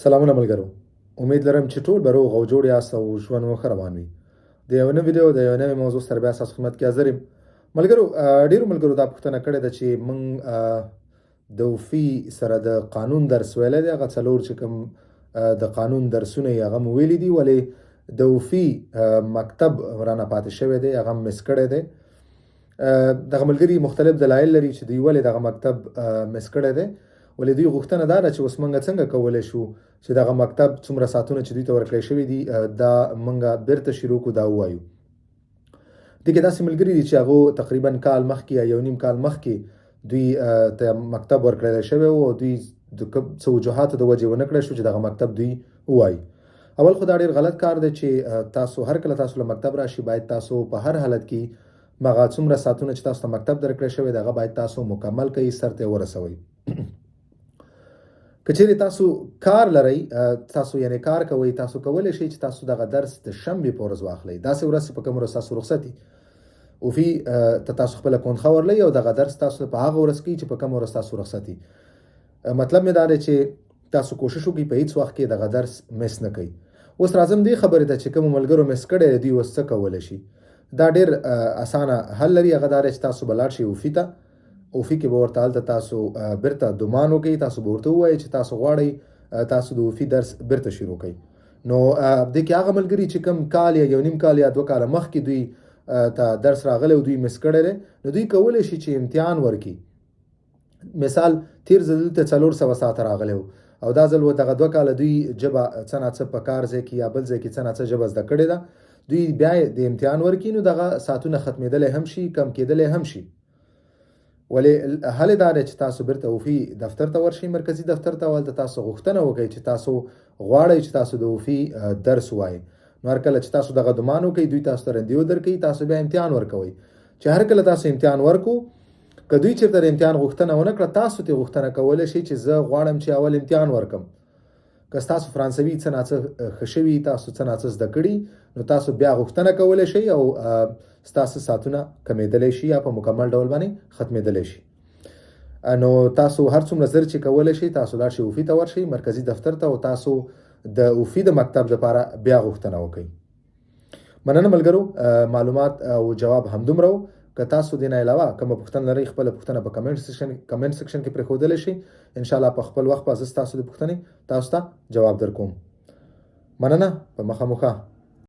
سلامونه ملګرو. امید لرم چې ټول به روغ او جوړ یاست او ژوند مو ښه روان وي. د یو نوې ویډیو د یو نوې موضوع سره بیا ستاسو خدمت کې حاضر یم. ملګرو، ډیرو ملګرو دا پوښتنه کړې ده چې موږ د وفي سره د قانون درس ویلی دی. هغه څلور چې کوم د قانون درسونه یې هغه مو ویلي دي، ولې د وفي مکتب رانه پاتې شوی دی، هغه مس کړی دی. دغه ملګري مختلف دلایل لري چې دوی ولې دغه مکتب مس کړی دی، ولې دوی غوښتنه دا ده چې اوس موږ څنګه کولی شو چې دغه مکتب څومره ساعتونه چې دوی ته ورکړی شوي دي دا موږ بیرته شروع کړو، دا ووایو. دغه داسې ملګري دي چې هغه تقریبا کال مخکې یا یو نیم کال مخکې دوی ته مکتب ورکړی شوی و، او دوی د څه وجوهاتو د وجې ونه کړی شو چې دغه مکتب دوی ووایي. اول خو دا ډېر غلط کار دی چې تاسو هر کله تاسو له مکتب راشي باید تاسو په هر حالت کې مغه څومره ساعتونه چې تاسو ته مکتب درکړی شوی دغه باید تاسو مکمل کړئ، سرته ورسوئ. کچېرې تاسو کار لرئ، تاسو یعنی کار کوئ، تاسو کولی شئ چې تاسو دغه درس د شنبې په ورځ واخلئ. داسې ورځ په کوم ورځ تاسو رخصتي وفي ته تاسو خپله کونخه ورلئ او دغه درس تاسو په هغه ورځ کې چې په کوم ورځ تاسو رخصتي. مطلب مې دا دی چې تاسو کوشش وکړئ په هیڅ وخت کې دغه درس مس نه کوئ. اوس راځم دې خبرې ته چې کوم ملګرو مس کړی دی دوی اوس څه کولی شي. دا ډېر اسانه حل لري. هغه دا دی چې تاسو به لاړ شئ وفي ته. وفي کې به ورته هلته تاسو بیرته دومان وکړئ، تاسو به ورته ووایئ چې تاسو غواړئ تاسو د وفي درس بیرته شروع کړئ. نو دې کې هغه ملګري چې کوم کال یا یو نیم کال یا 2 کاله مخکې دوی ته درس راغلی او دوی مس کړی دی، نو دوی کولی شي چې امتحان ورکړي. مثال تیر ځل دلته 400 ساعته راغلی و او دا ځل دغه 2 کاله دوی ژبه څه ناڅه په کار ځای کې یا بل ځای کې څه ناڅه ژبه زده کړې ده، دوی بیا د امتحان ورکړي، نو دغه ساعتونه ختمېدلی هم شي، کم کېدلی هم شي. ولې حل دا دی چې تاسو بیرته وفي دفتر ته ورشئ، مرکزي دفتر ته، هلته تاسو غوښتنه وکړئ چې تاسو غواړئ چې تاسو د وفي درس ووایئ. نو هر کله چې تاسو دغه دومان وکړئ دوی تاسو ته رندیو درکوي، تاسو بیا امتحان ورکوئ. چې هر کله تاسو امتحان ورکو، که دوی چېرته د امتحان غوښتنه ونه کړه، تاسو ترې غوښتنه کولی شئ چې زه غواړم چې اول امتحان ورکړم. که ستاسو فرانسوي څه ناڅه ښه شوي، تاسو څه ناڅه زده کړي، نو تاسو بیا غوښتنه کولی شئ او ستاسو ساعتونه کمیدلی شي یا په مکمل ډول باندې ختمېدلی شي. نو تاسو هر څومره زر چې کولی شئ تاسو لاړ شئ وفي ته ورشئ، مرکزي دفتر ته، او تاسو د وفي د مکتب لپاره بیا غوښتنه وکړئ. مننه ملګرو، معلومات او جواب همدومره و. که تاسو دې نه علاوه کومه پوښتنه لرئ خپله پوښتنه په کمنټ سیکشن کې پرېښودلی شئ. انشاءالله په خپل وخت به زه ستاسو د پوښتنې تاسو ته جواب درکوم. مننه، په مخه مو ښه.